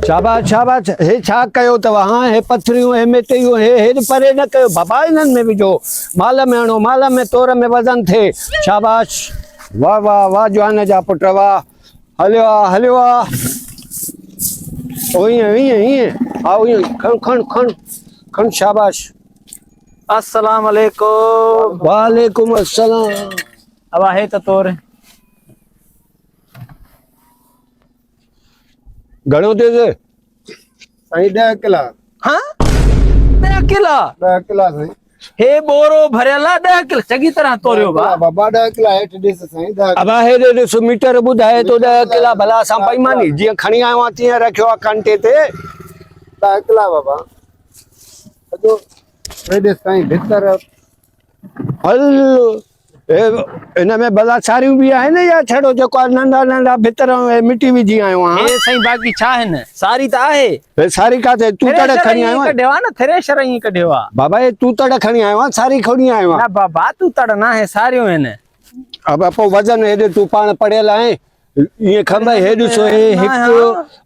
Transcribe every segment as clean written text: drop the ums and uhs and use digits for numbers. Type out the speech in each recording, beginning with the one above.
शाबाश शाबाश। हे छा कयो तव? हाँ हे पथरियूं हे मिटियूं हे परे न कयो बाबा, इन्हनि में विझो, माल में हणो, माल में तोर में वज़न थे। शाबाश, वाह वाह वाह जवान जा पुट वाह। हलियो आ हलियो आ। ओ ईअं ईअं ईअं आओ ईअं खण खण खण खण। शाबाश। अस्सलाम वालेकुम। वालेकुम अस्सलाम। अब आहे त तोर घणो दे दे साईं 10 किला। हाँ 10 किला 10 किला साईं। हे बोरो भरियल आहे 10 किला चङी तरह तोरियो बा बाबा 10 किला हेठ ॾिस साईं 10 अब हे दे ॾिस मीटर ॿुधाए तो 10 किला। भला असां बेईमानी जीअं खणी आयो आ तीअं रखियो आ कांटे ते। 10 किला बाबा सॼो हे ॾिस साईं भितर। हल ए इन में भला सारियूं बि आहिनि या छड़ो जेको आहे नंढा नंढा भितर मिटी विझी आयो आहियां? हे सही बाकी छा है न सारी त आहे। हे सारी काथे तू तड़ खणी आयो आहे? कढियो आहे न थ्रेशर ई कढियो आहे बाबा। ये तू तड़ खणी आयो आहे सारी खणी आयो आहे? ना बाबा तू तड़ ना है सारियूं आहिनि। अब पो वजन हेॾे तू पाण पढ़ियल आहे ये खंबे हे ॾिसो हे हिकु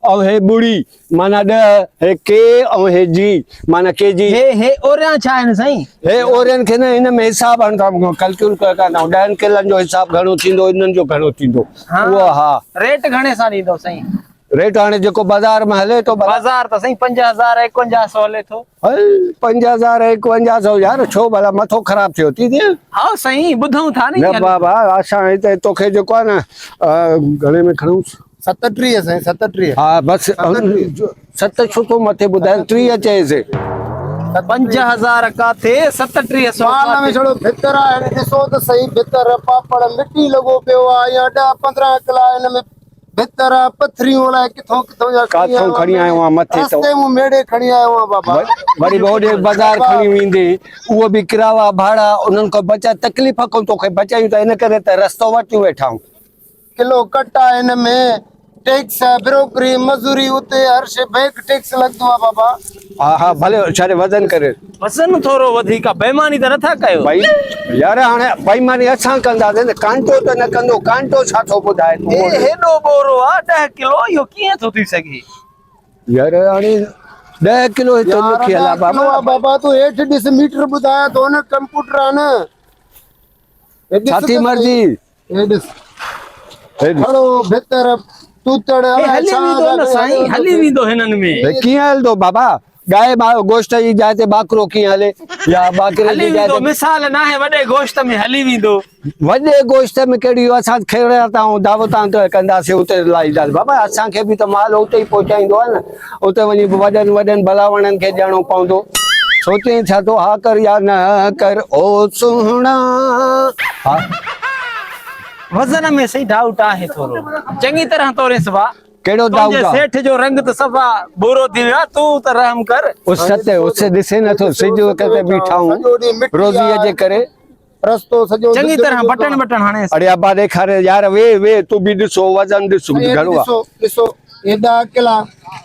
और हे ॿुड़ी माना 10 हे के और हे जी माना के जी। हे ओरिया छा आहिनि साईं? हे ओरियन खे न इन में हिसाब हणंदा कैलकुलेट करना 10 किलन जो हिसाब घणो थींदो इन्हनि जो घणो थींदो उहो। हा रेट घणे सां ॾींदो साईं? रेट हाणे जेको बाज़ार में हले तो बाज़ार त साईं 50,000 5100 हले थो। हल 50,000 5100 यार छो भला मथो ख़राब थियो थी थिए? हाँ साईं ॿुधऊं था न बाबा असां हिते तोखे जेको आहे न गले में खणूं 37 साईं 37। हा बस 7 छो तो मथे ॿुधाए 30 चएसि। 50,000 काथे 3700 माल में छड़ो भितर आहे ॾिसो त सही भितर पापड़ मिट्टी लॻो पियो आहे या 10-15 किला इन में भितर पथरियूं अलाए किथों किथों जा काथों खणी आयो आ मथे तो रस्ते में मेड़े खणी आयो आ बाबा। वरी होॾे बाज़ार खणी वेंदे उहो बि किरावा भाड़ा उन्हनि खां बचा तकलीफ़ खां तोखे बचायूं त इन करे त रस्तो वटियूं वेठा आहियूं। किलो कटा इन में टैक्स ब्रोकरी मजूरी उते हर शे बैंक टैक्स लगदो आ बाबा। हा हा भले छारे वजन करे वज़न थोरो वधीक बेईमानी त नथा कयो भाई यार। हाणे बेईमानी असां कंदासीं त कांटो त न कंदो। कांटो छा थो ॿुधाए तूं? हेॾो बोरो आहे 10 किलो इहो कीअं थो थी सघे यार? हाणे 10 किलो हिते लिखियल आहे बाबा। बाबा तू हेठ ॾिस मीटर ॿुधाया तो न कंप्यूटर आ न। छाती मर्जी हे ॾिस खड़ो भितर तू तड़ हली वेंदो न साईं हली वेंदो हिननि में। कीअं हलंदो बाबा? गाय गोश्त जी जाइ ते बाकरो कीअं हले या बाकरे जी जाइ ते? मिसाल न आहे वॾे गोश्त में हली वेंदो। वॾे गोश्त में कहिड़ी असां खेड़ा ताऊं दावतां त कंदासीं उते लाईंदासीं बाबा। असांखे बि त माल उते ई पहुचाईंदो आहे न। उते वञी वॾनि वॾनि भलावणनि खे ॾियणो पवंदो। सोचे छा तो हा कर या न कर ओ सुहिणा। हा वज़न में सही डाउट आहे थोरो चङी तरह तोरे सवा। केड़ो डाउट आहे? सेठ जो रंग त सफा बुरो थी वियो तू त रहम कर। उस ॾिसे नथो सिजो करे बीठा हूं रोज़ीअ जे करे। रस्तो सॼो चङी तरह बटन बटन हाणे। अरे अब्बा ॾेखारे यार वे तू बि ॾिसो वज़न ॾिसो घणो आहे। ॾिसो ये 10 किला।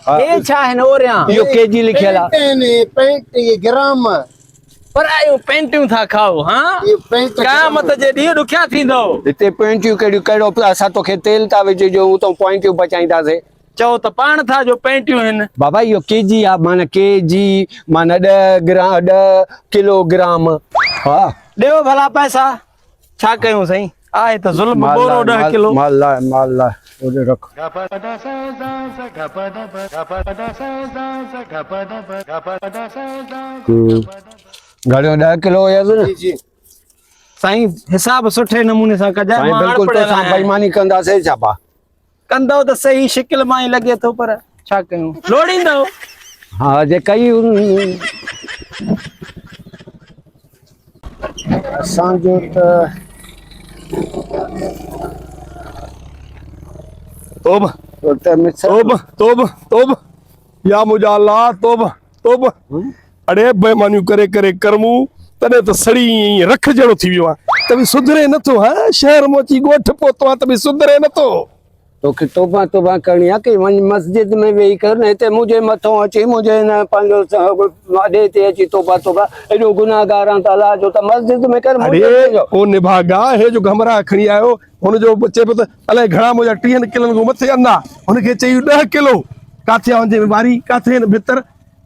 हे छा है ओरिया? इहो केजी लिखियल आहे। 35 ग्राम। पर आयो पेंटियूं था खाओ। हाँ क़यामत जे ॾींहुं ॾुखिया थींदो। हिते पेंटियूं कहिड़ियूं कहिड़ो असां तोखे तेल था विझो तो पॉइंटियूं बचाईंदासीं। चओ त पाण था जो पेंटियूं आहिनि बाबा। इहो केजी आहे माना केजी माना 10 किलोग्राम। हा ॾियो भला पैसा छा कयूं साईं? आहे त ज़ुल्म बोरो 10 किलो। माल लाइ ओॾे रख। घणो 10 किलो हुयसि न? जी साईं हिसाब सुठे नमूने सां कजां। साईं बिल्कुल तो सां बेईमानी कंदासीं छा पा? कंदो त सही शिकिल मां ई लॻे थो पर छा कयूं लोड़ींदो। हाँ जे कई असांजो त तोब तोब तोब तोब या मुझा अल्लाह तोब तोब। अड़े बेईमानियूं करे करे करमू तॾहिं त सड़ी रख जहिड़ो थी वियो आहे त बि सुधरे नथो। हा शहर में अची ॻोठ पहुतो आहे त बि सुधरे नथो। तोखे तोबा तोबा करणी आहे कि वञ मस्जिद में वेही कर न। हिते मुंहिंजे मथो अची मुंहिंजे न पंहिंजो अॾे ते अची तोबा तोबा एॾो गुनाहगार आहे त अलाह जो त मस्जिद में कर। अरे ओ निभागा हे जो घमरा खणी आयो हुनजो चए पियो त अलाए घणा मुंहिंजा 30 किलन खां मथे अन्ना हुनखे चई 10 किलो काथे वञे बीमारी काथे न भितर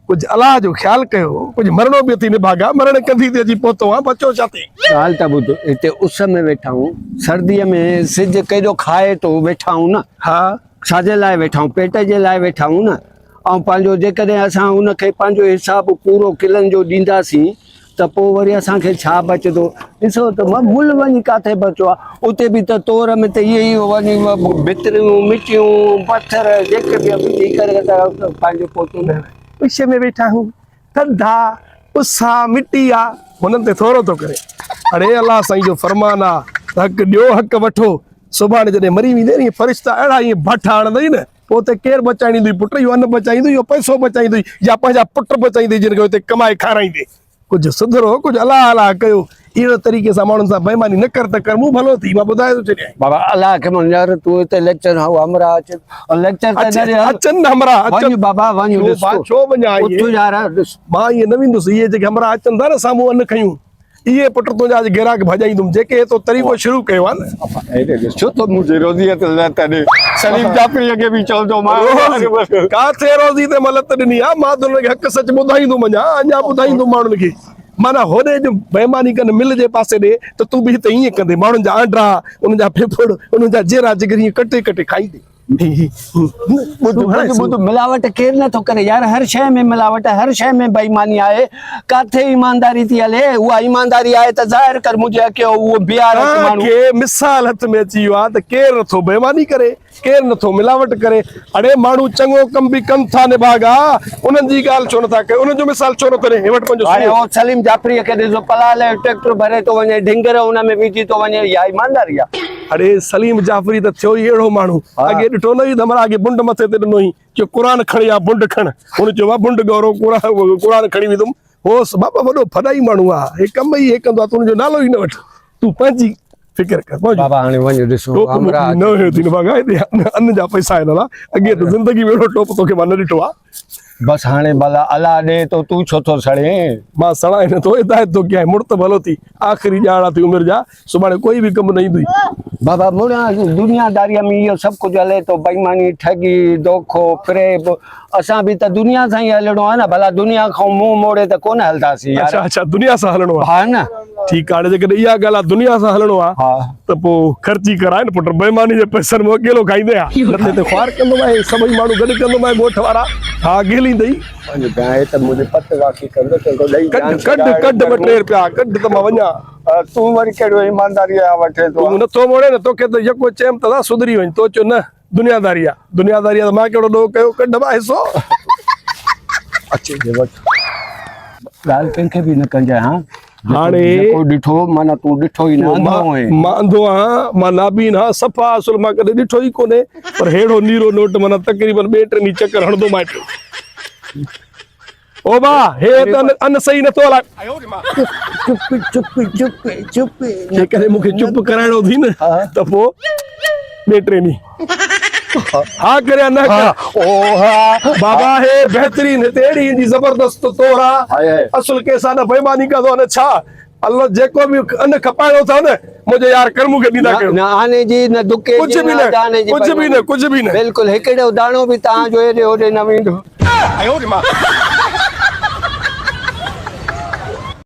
कुछ अलाह जो ख्याल कयो कुछ मरणो भी थी निभागा मरण कंदी ते अची पहुतो आ बचो छाते ॻाल्हि त ॿुध हिते उस में वेठा आहियूं सर्दीअ में सिज केॾो खाए तो वेठा आहियूं न हा छाजे लाइ वेठा आहियूं पेट जे लाइ वेठा आहियूं न ऐं पंहिंजो जेकॾहिं असां उनखे पंहिंजो हिसाबु पूरो किलनि जो ॾींदासीं त पोइ वरी असांखे छा बचंदो ॾिसो त मुल वञी काथे बचो आहे उते बि त तोर में त इहे ई वञी भितरियूं मिटियूं पथर जेके बि विझी करे त पंहिंजो पोतो उस में वेठा हूं थधा उसा मिट्टी आ हुननि ते थोरो थो करे अड़े अल्लाह साईं जो फरमान आ हक़ ॾियो हक़ वठो सुभाणे जॾहिं मरी वेंदे नी फरिश्ता अहिड़ा ईअं भठ आणंदई न पोइ उते केरु बचाईंदुई पुट इहो अन्न बचाईंदुई इहो पैसो बचाईंदुई या पंहिंजा पुट बचाईंदुई जिन खे हुते कमाए खाराईंदे कुझु सुधरो कुझु अलाह अलाह कयो अहिड़ो तरीक़े सां माण्हुनि सां बेईमानी न कर त कर मूं भलो थी मां ॿुधाए थो छॾियां बाबा अलाह खे मन यार तूं हिते लेक्चर हमरा अच लेक्चर अचनि हमरा वञ बाबा वञ छो वञा उथु यार ॾिस मां ईअं न वेंदुसि इहे जेके हमरा अचनि था न साम्हूं अन्न खयूं इहे पुट तुंहिंजा गिराक भॼाईंदुमि जेके तो तरीक़ो शुरू कयो आहे न छो तो मुझे रोज़ियत तॾहिं सलीम जाफ़रीअ खे बि चवंदो मां काथे रोज़ी ते मलत ॾिनी आहे मां त हुनखे हक़ सच ॿुधाईंदुमि अञा ॿुधाईंदुमि माण्हुनि खे माना होॾे जो बेईमानी कनि मिल जे पासे ॾे त तूं बि हिते ईअं कंदे माण्हुनि जा आंड्रा उन्हनि जा फेफड़ उन्हनि जा जेरा जिगर ईअं कटे कटे खाईंदे ॿुध मिलावट केरु नथो करे यार हर शइ में मिलावट हर शइ में बेईमानी आहे काथे ईमानदारी थी हले उहा ईमानदारी आहे त ज़ाहिर कर मुंहिंजे अखियो उहो बिहार माण्हू मिसाल हथ में अची वियो आहे त केरु नथो बेईमानी करे केरु नथो मिलावट करे अड़े माण्हू चङो कम बि कनि था निभागा उन्हनि जी ॻाल्हि छो नथा कयो उन्हनि जो मिसाल छो न करे वटि पंहिंजो सलीम जाफ़रीअ खे ॾिसो पलाल ट्रैक्टर भरे थो वञे ढिंगर हुन में विझी थो वञे इहा ईमानदारी आहे अरे सलीम जाफ़री त थियो ई अहिड़ो माण्हू अॻे ॾिठो न हुई त हमरा अॻे बुंड मथे ते ॾिनो हुई कि क़ुर खणी आ बुंड खण हुन चयो आहे बुंड गौरव क़ुर खणी वेंदुमि होसि बाबा वॾो फदाई माण्हू आहे हे कम ई हे कंदो आहे तूं हुनजो नालो ई न वठ तूं पंहिंजी फिकर कर बाबा हाणे वञ ॾिसो अन्न जा पैसा आहिनि अॻे त ज़िंदगी में अहिड़ो टोप तोखे मां न ॾिठो आहे बस हाणे भला अलाह ॾे तो तूं छो थो सड़े मां सड़ाए नथो हिदायत थो कयां मुड़त भलो थी आख़िरी ॼाण थी उमिरि जा सुभाणे कोई बि कमु न ईंदुई बाबा मुड़ा दुनियादारीअ में इहो सभु कुझु हले थो बेईमानी ठगी धोखो फ़रेब असां बि त दुनिया सां ई हलणो आहे न भला दुनिया खां मुंहुं मोड़े त कोन हलंदासीं अच्छा अच्छा दुनिया सां हलणो आहे हा न ठीकु आहे जेकॾहिं इहा ॻाल्हि आहे दुनिया सां हलणो आहे हा त पोइ ख़र्ची कराए न पुट बेईमानी जे पैसनि में अकेलो खाईंदे आहे न त ख़्वार कंदो आहे सभई माण्हू गॾु कंदो आहे ॻोठ वारा हा गेलींदई त मुंहिंजे पत वाकी कंदो कढ कढ ॿ टे रुपया कढ त मां वञा तूं वरी कहिड़ो ईमानदारी वठे थो तूं नथो मोड़े न तोखे त जेको चयमि त सुधरी वञ तो चयो न दुनियादारी आहे त मां कहिड़ो ॾोह कयो कढ मां हिसो अचे ॻाल्हि कंहिंखे बि न कजांइ हा हाणे ॾिठो माना तूं ॾिठो ई न मां अंधो आहियां मां नाबीन आहियां सफ़ा असुल मां कॾहिं ॾिठो ई कोन्हे पर हेड़ो नीरो नोट माना तक़रीबन 2-3 चकर हणंदो मां पियो ओ बा हे त अन सही नथो हलाए चुप जेकॾहिं मूंखे चुप कराइणो थी न त पोइ 2-3 ॾींहं हा करे न बाबा हे बेहतरीन हिते अहिड़ी ईंदी ज़बरदस्त तोर आहे असुल कंहिंसां न बेईमानी कंदो न छा अल्लाह जेको बि अन्न खपाइणो अथव न मुंहिंजे यार कर्मू खे ॾींदा कयो न आने जी न दुके कुझु बि न बिल्कुलु हिकिड़ो दाणो बि तव्हांजो हेॾे होॾे न वेंदो